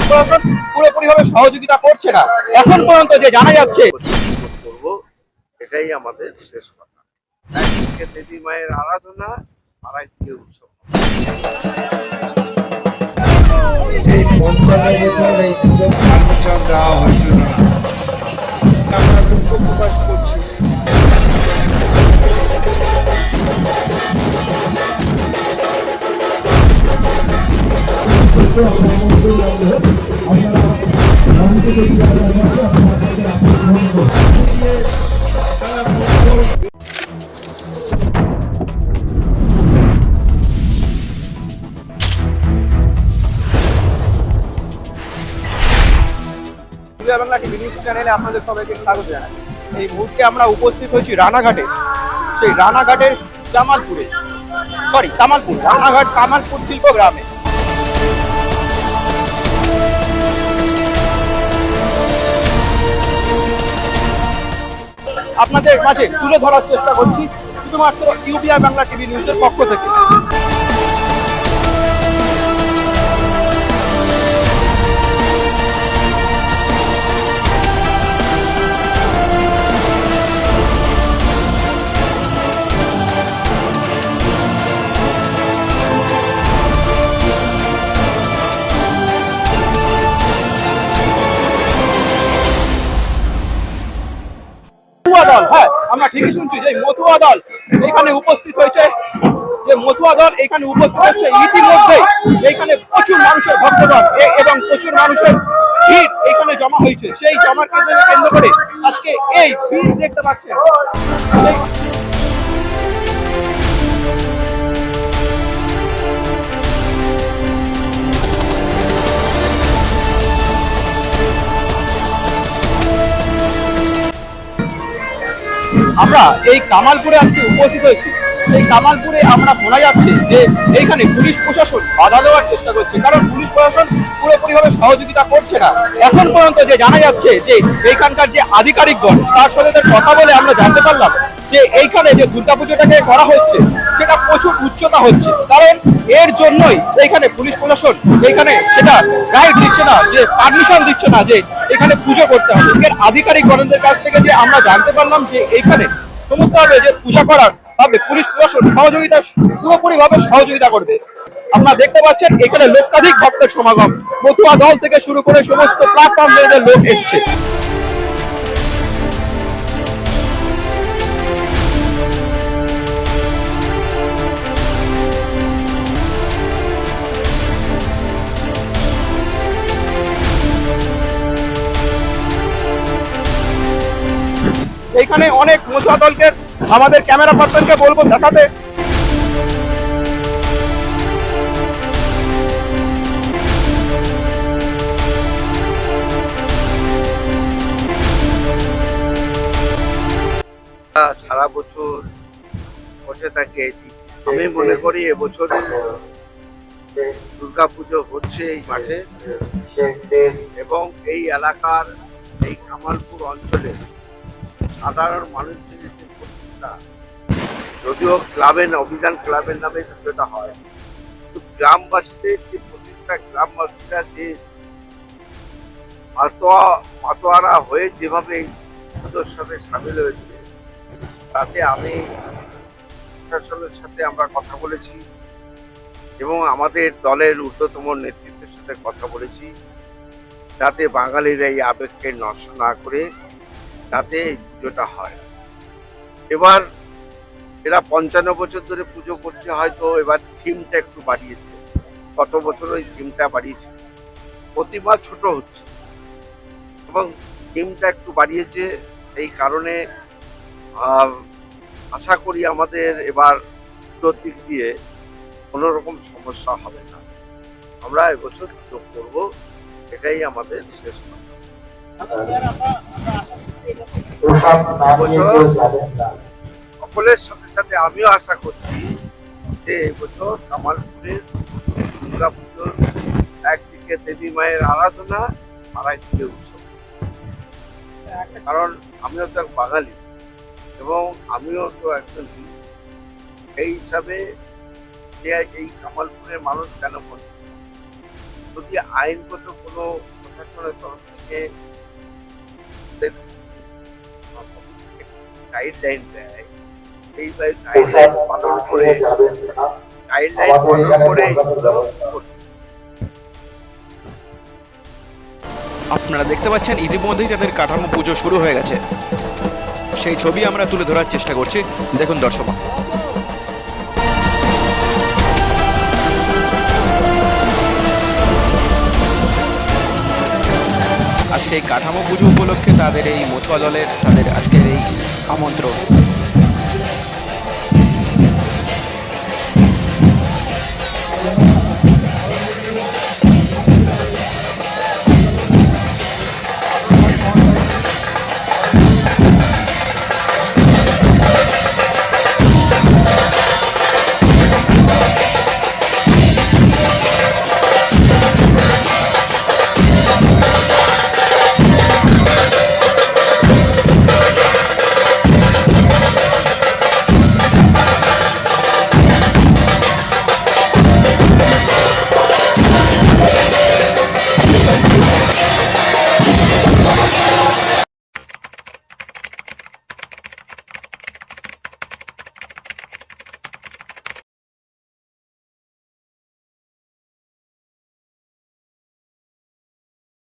প্রশাসন পুরোপুরিভাবে সহযোগিতা করছে না এখন পর্যন্ত যে জানা যাচ্ছে। করব, এটাই আমাদের শেষ কথা। একদিকে দেবী মায়ের আরাধনা, আর একদিকে উৎসব। এই ৫৫ বছর এই পুজোর পারমিশন দেওয়া হয়েছিল না, আমরা দুঃখ প্রকাশ করছি। বাংলা টিভি নিউজ চ্যানেলে আপনাদের সবাইকে স্বাগত জানাই। এই মুহূর্তে আমরা উপস্থিত হয়েছি রানাঘাটে, সেই রানাঘাটের রানাঘাট কামালপুর শিল্প গ্রামে। আপনাদের মাঝে তুলে ধরার চেষ্টা করছি শুধুমাত্র ইউবিআই বাংলা টিভি নিউজের পক্ষ থেকে। হ্যাঁ, আমরা ঠিকই শুনছি যে মতুয়া দল এখানে উপস্থিত হয়েছে। ইতিমধ্যে এখানে প্রচুর মানুষের ভক্তগণ এবং প্রচুর মানুষের ভিড় এখানে জমা হয়েছে। সেই জমার কেন্দ্র করে আজকে এই ভিড় দেখতে পাচ্ছেন। আমরা এই কামালপুরে আজকে উপস্থিত হয়েছি। সেই কামালপুরে আমরা শোনা যাচ্ছে যে এইখানে পুলিশ প্রশাসন বাধা দেওয়ার চেষ্টা করছে, কারণ পুলিশ প্রশাসন পুরোপুরিভাবে সহযোগিতা করছে না এখন পর্যন্ত যে জানা যাচ্ছে। যে এইখানকার যে আধিকারিকগণ তার সাথে কথা বলে আমরা জানতে পারলাম যে এইখানে যে দুর্গাপুজোটাকে করা হচ্ছে সেটা প্রচুর উচ্চতা হচ্ছে, কারণ এর জন্যই এইখানে পুলিশ প্রশাসন এইখানে সেটা রাইট দিচ্ছে না, যে পারমিশন দিচ্ছে না যে এখানে পুজো করতে হবে। এর আধিকারিকগণদের কাছ থেকে যে আমরা জানতে পারলাম যে এইখানে সমস্তভাবে যে পূজা করার হবে পুলিশ প্রশাসন পুরোপুরিভাবে সহযোগিতা করবে। আপনারা দেখতে পাচ্ছেন এখানে লক্ষাধিক ভক্তের সমাগম, মতুয়া দল থেকে শুরু করে সমস্ত প্ল্যাটফর্ম লোক এসছে। এইখানে অনেক মতুয়া দলকে আমাদের ক্যামেরা পার্সনকে বলবো দেখাতে। সারা বছর বসে থাকে। আমি মনে করি এবছরে দুর্গাপুজো হচ্ছে এই মাঠে, এবং এই এলাকার এই কামালপুর অঞ্চলে সাধারণ মানুষদের যে প্রতিষ্ঠা, যদিও অভিযান ক্লাবের নামে পুজোটা হয়, কিন্তু গ্রামবাসীদের যে প্রতিষ্ঠা, গ্রামবাসীরা যে মাতোয়ারা হয়ে যেভাবে এই পুজোর সাথে সামিল হয়েছে, তাতে আমি প্রশাসনের সাথে আমরা কথা বলেছি এবং আমাদের দলের ঊর্ধ্বতম নেতৃত্বের সাথে কথা বলেছি, যাতে বাঙালির এই আবেগকে নষ্ট না করে যাতে এই পুজোটা হয়। এবার এরা ৫৫ বছর ধরে পুজো করছে, হয়তো এবার থিমটা একটু বাড়িয়েছে। গত বছর ওই থিমটা বাড়িয়েছে, প্রতিমা ছোট হচ্ছে এবং থিমটা একটু বাড়িয়েছে। এই কারণে আশা করি আমাদের এবার পুজোর দিক দিয়ে কোনো রকম সমস্যা হবে না। আমরা এবছর পুজো করব, এটাই আমাদের শেষ কথা। সকলের সাথে সাথে আমিও আশা করছি যে এবছর কামালপুরের দুর্গা পুজোর একদিকে দেবী মায়ের আরাধনা, আর একদিকে উৎসব। কারণ আমিও তো এক বাঙালি এবং আমিও তো একজন হিন্দু, এই হিসাবে এই কামালপুরের মানুষ কেন বঞ্চিত। যদি আইনগত কোনো প্রশাসনের তরফ থেকে গাইডলাইন দেয়, সেই গাইডলাইন পালন করে আপনারা দেখতে পাচ্ছেন ইতিমধ্যেই তাদের কাঠামো পুজো শুরু হয়ে গেছে। সেই ছবি আমরা তুলে ধরার চেষ্টা করছি, দেখুন দর্শক। আজকে এই কাঠামো পুজো উপলক্ষে তাদের এই মতুয়া দলের তাদের আজকের এই আমন্ত্রণ।